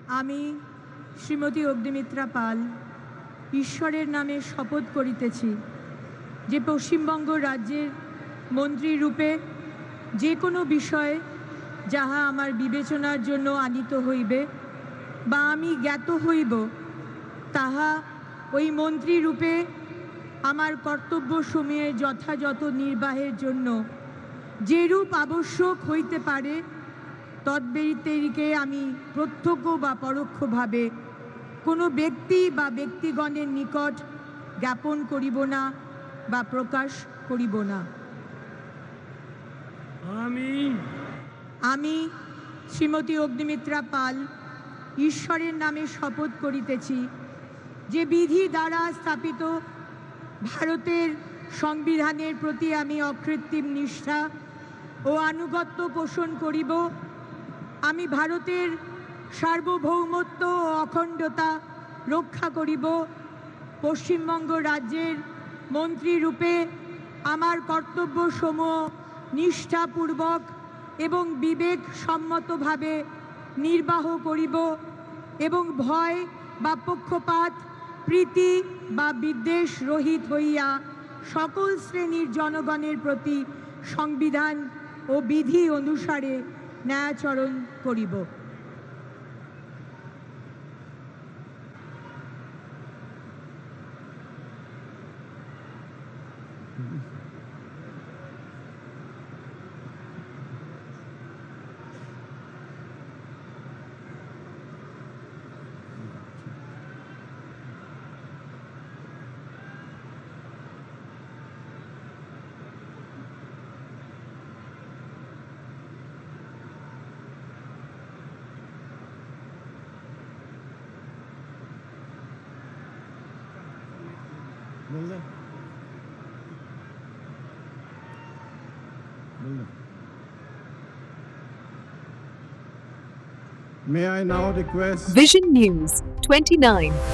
আমি শ্রীমতী অগ্নিমিত্রা পাল ঈশ্বরের নামে শপথ করিতেছি যে পশ্চিমবঙ্গ রাজ্যের মন্ত্রী রূপে যে কোনো বিষয়ে যাহা আমার বিবেচনার জন্য আনিত হইবে বা আমি জ্ঞাত হইব তাহা ওই মন্ত্রী রূপে আমার কর্তব্যসমূহের যথাযথ নির্বাহের জন্য যেরূপ আবশ্যক হইতে পারে তদ্ব্যতিরিকে আমি প্রত্যক্ষ বা পরোক্ষভাবে কোনো ব্যক্তি বা ব্যক্তিগণের নিকট জ্ঞাপন করিব না বা প্রকাশ করিব না। আমি শ্রীমতী অগ্নিমিত্রা পাল ঈশ্বরের নামে শপথ করিতেছি যে বিধি দ্বারা স্থাপিত ভারতের সংবিধানের প্রতি আমি অকৃত্রিম নিষ্ঠা ও আনুগত্য পোষণ করিব। আমি ভারতের সার্বভৌমত্ব ও অখণ্ডতা রক্ষা করিব। পশ্চিমবঙ্গ রাজ্যের মন্ত্রী রূপে আমার কর্তব্যসমূহ নিষ্ঠাপূর্বক এবং বিবেকসম্মতভাবে নির্বাহ করিব এবং ভয় বা পক্ষপাত প্রীতি বা বিদ্বেষ রহিত হইয়া সকল শ্রেণীর জনগণের প্রতি সংবিধান ও বিধি অনুসারে ন্যায়াচরণ করিব। May I now request Vision News 29